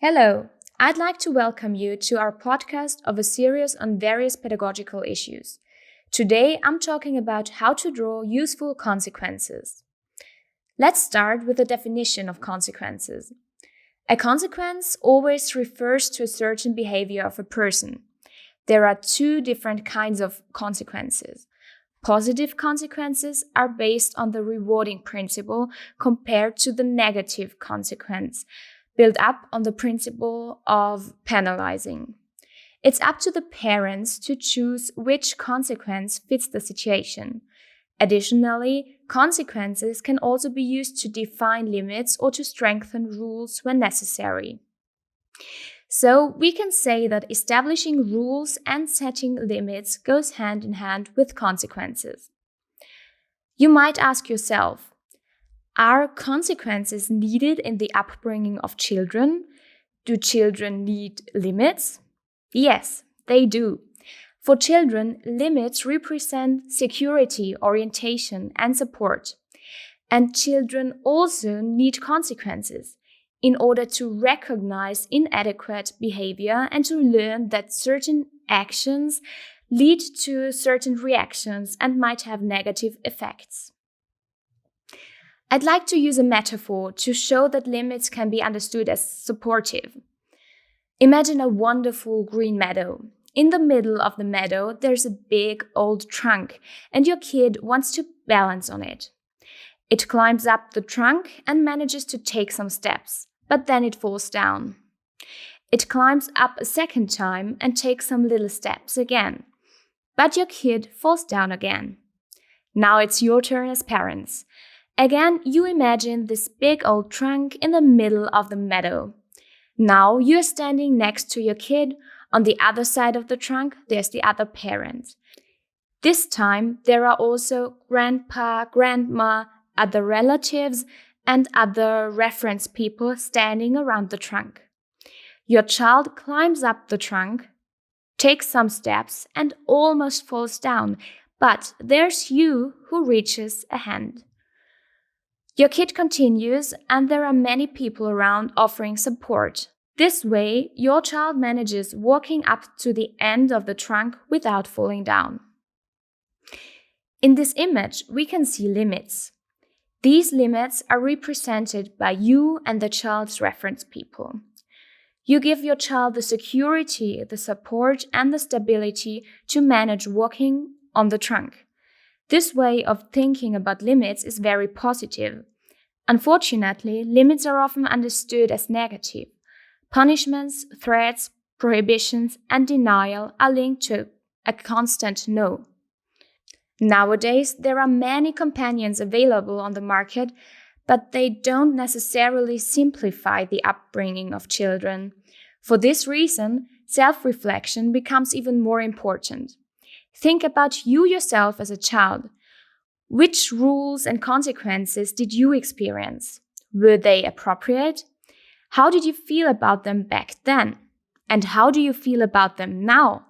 Hello, I'd like to welcome you to our podcast of a series on various pedagogical issues. Today, I'm talking about how to draw useful consequences. Let's start with the definition of consequences. A consequence always refers to a certain behavior of a person. There are two different kinds of consequences. Positive consequences are based on the rewarding principle compared to the negative consequence, built up on the principle of penalizing. It's up to the parents to choose which consequence fits the situation. Additionally, consequences can also be used to define limits or to strengthen rules when necessary. So we can say that establishing rules and setting limits goes hand in hand with consequences. You might ask yourself, are consequences needed in the upbringing of children? Do children need limits? Yes, they do. For children, limits represent security, orientation, and support. And children also need consequences in order to recognize inadequate behavior and to learn that certain actions lead to certain reactions and might have negative effects. I'd like to use a metaphor to show that limits can be understood as supportive. Imagine a wonderful green meadow. In the middle of the meadow, there's a big old trunk, and your kid wants to balance on it. It climbs up the trunk and manages to take some steps, but then it falls down. It climbs up a second time and takes some little steps again, but your kid falls down again. Now it's your turn as parents. Again, you imagine this big old trunk in the middle of the meadow. Now you're standing next to your kid. On the other side of the trunk, there's the other parent. This time, there are also grandpa, grandma, other relatives, and other reference people standing around the trunk. Your child climbs up the trunk, takes some steps, and almost falls down, but there's you who reaches a hand. Your kid continues, and there are many people around offering support. This way, your child manages walking up to the end of the trunk without falling down. In this image, we can see limits. These limits are represented by you and the child's reference people. You give your child the security, the support, and the stability to manage walking on the trunk. This way of thinking about limits is very positive. Unfortunately, limits are often understood as negative. Punishments, threats, prohibitions, and denial are linked to a constant no. Nowadays, there are many companions available on the market, but they don't necessarily simplify the upbringing of children. For this reason, self-reflection becomes even more important. Think about you yourself as a child. Which rules and consequences did you experience? Were they appropriate? How did you feel about them back then? And how do you feel about them now?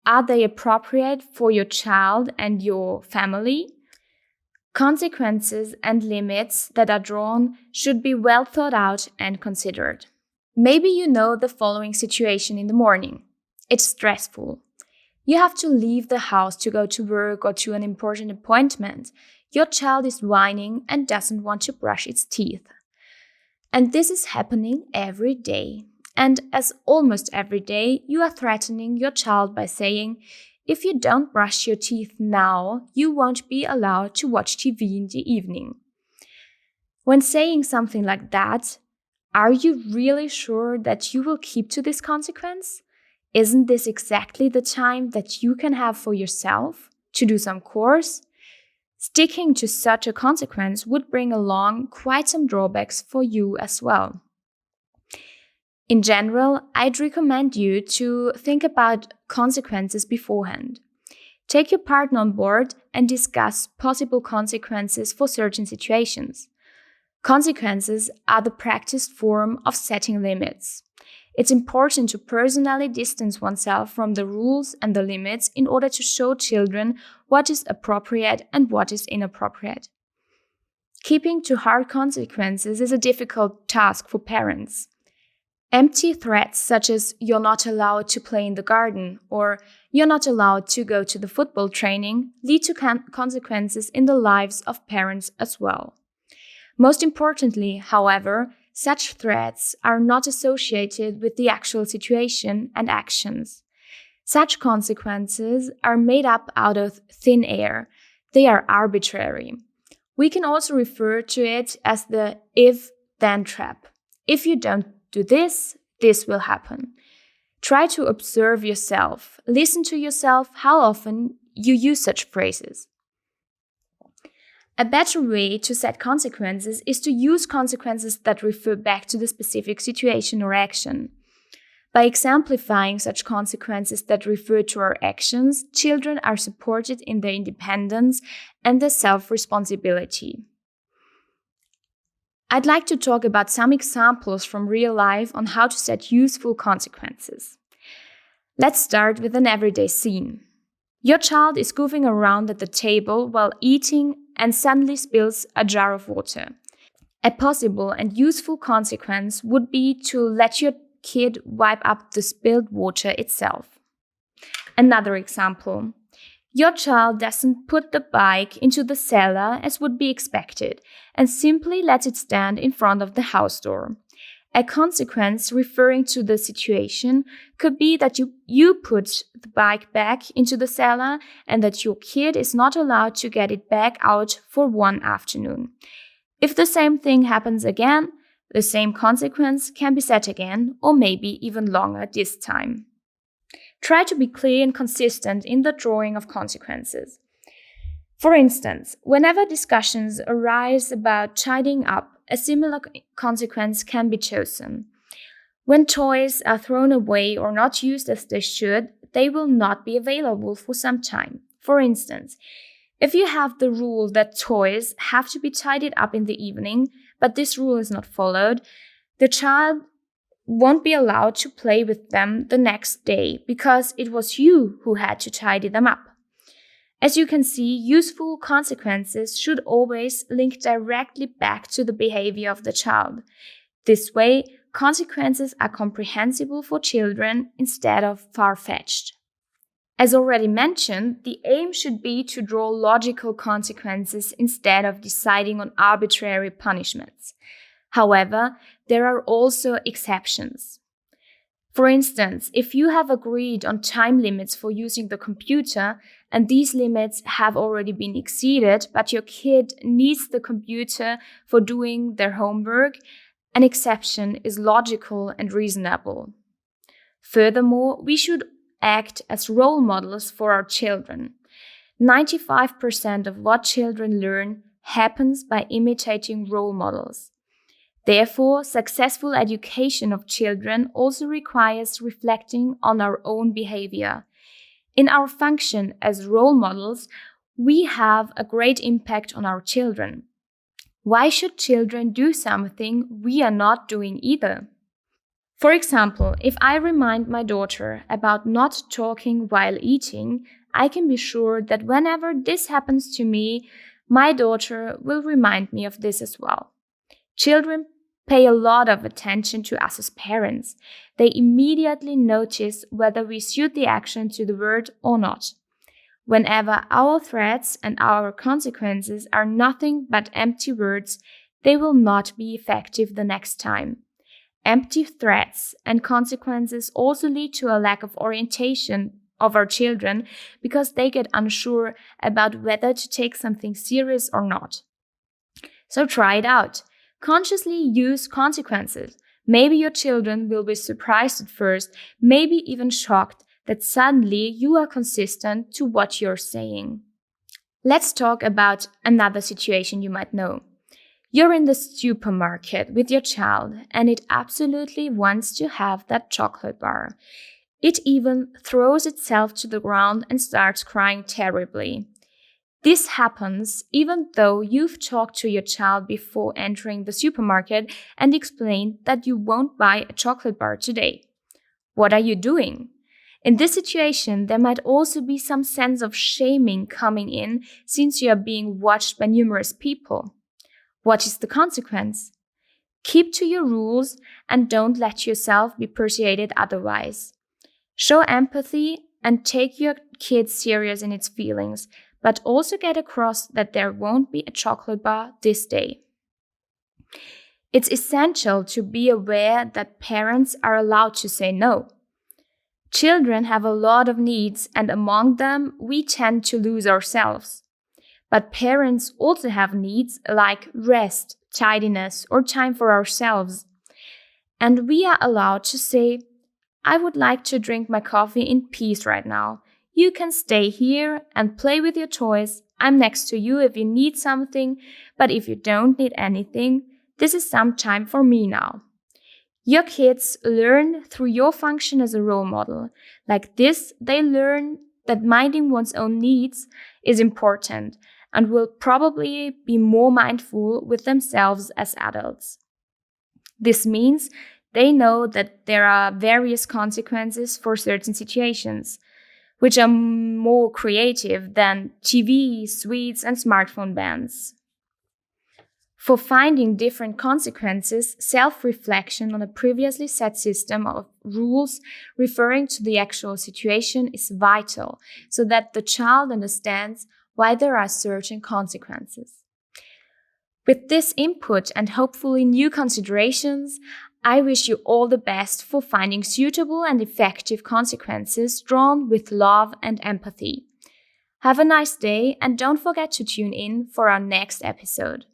Are they appropriate for your child and your family? Consequences and limits that are drawn should be well thought out and considered. Maybe you know the following situation in the morning. It's stressful. You have to leave the house to go to work or to an important appointment. Your child is whining and doesn't want to brush its teeth. And this is happening every day. And as almost every day, you are threatening your child by saying, if you don't brush your teeth now, you won't be allowed to watch TV in the evening. When saying something like that, are you really sure that you will keep to this consequence? Isn't this exactly the time that you can have for yourself to do some chores? Sticking to such a consequence would bring along quite some drawbacks for you as well. In general, I'd recommend you to think about consequences beforehand. Take your partner on board and discuss possible consequences for certain situations. Consequences are the practiced form of setting limits. It's important to personally distance oneself from the rules and the limits in order to show children what is appropriate and what is inappropriate. Keeping to hard consequences is a difficult task for parents. Empty threats such as "you're not allowed to play in the garden" or "you're not allowed to go to the football training" lead to consequences in the lives of parents as well. Most importantly, however, such threats are not associated with the actual situation and actions. Such consequences are made up out of thin air. They are arbitrary. We can also refer to it as the if-then trap. If you don't do this, this will happen. Try to observe yourself. Listen to yourself how often you use such phrases. A better way to set consequences is to use consequences that refer back to the specific situation or action. By exemplifying such consequences that refer to our actions, children are supported in their independence and their self-responsibility. I'd like to talk about some examples from real life on how to set useful consequences. Let's start with an everyday scene. Your child is goofing around at the table while eating and suddenly spills a jar of water. A possible and useful consequence would be to let your kid wipe up the spilled water itself. Another example. Your child doesn't put the bike into the cellar as would be expected and simply lets it stand in front of the house door. A consequence referring to the situation could be that you put the bike back into the cellar and that your kid is not allowed to get it back out for one afternoon. If the same thing happens again, the same consequence can be set again, or maybe even longer this time. Try to be clear and consistent in the drawing of consequences. For instance, whenever discussions arise about tidying up, a similar consequence can be chosen. When toys are thrown away or not used as they should, they will not be available for some time. For instance, if you have the rule that toys have to be tidied up in the evening, but this rule is not followed, the child won't be allowed to play with them the next day because it was you who had to tidy them up. As you can see, useful consequences should always link directly back to the behavior of the child. This way, consequences are comprehensible for children instead of far-fetched. As already mentioned, the aim should be to draw logical consequences instead of deciding on arbitrary punishments. However, there are also exceptions. For instance, if you have agreed on time limits for using the computer and these limits have already been exceeded, but your kid needs the computer for doing their homework, an exception is logical and reasonable. Furthermore, we should act as role models for our children. 95% of what children learn happens by imitating role models. Therefore, successful education of children also requires reflecting on our own behavior. In our function as role models, we have a great impact on our children. Why should children do something we are not doing either? For example, if I remind my daughter about not talking while eating, I can be sure that whenever this happens to me, my daughter will remind me of this as well. Children pay a lot of attention to us as parents. They immediately notice whether we suit the action to the word or not. Whenever our threats and our consequences are nothing but empty words, they will not be effective the next time. Empty threats and consequences also lead to a lack of orientation of our children because they get unsure about whether to take something serious or not. So try it out. Consciously use consequences. Maybe your children will be surprised at first, maybe even shocked that suddenly you are consistent to what you're saying. Let's talk about another situation you might know. You're in the supermarket with your child and it absolutely wants to have that chocolate bar. It even throws itself to the ground and starts crying terribly. This happens even though you've talked to your child before entering the supermarket and explained that you won't buy a chocolate bar today. What are you doing? In this situation, there might also be some sense of shaming coming in since you are being watched by numerous people. What is the consequence? Keep to your rules and don't let yourself be persuaded otherwise. Show empathy and take your kid serious in its feelings, but also get across that there won't be a chocolate bar this day. It's essential to be aware that parents are allowed to say no. Children have a lot of needs, and among them, we tend to lose ourselves. But parents also have needs like rest, tidiness, or time for ourselves. And we are allowed to say, I would like to drink my coffee in peace right now. You can stay here and play with your toys. I'm next to you if you need something, but if you don't need anything, this is some time for me now. Your kids learn through your function as a role model. Like this, they learn that minding one's own needs is important and will probably be more mindful with themselves as adults. This means they know that there are various consequences for certain situations, which are more creative than TV, sweets, and smartphone bans. For finding different consequences, self-reflection on a previously set system of rules referring to the actual situation is vital so that the child understands why there are certain consequences. With this input and hopefully new considerations, I wish you all the best for finding suitable and effective consequences drawn with love and empathy. Have a nice day and don't forget to tune in for our next episode.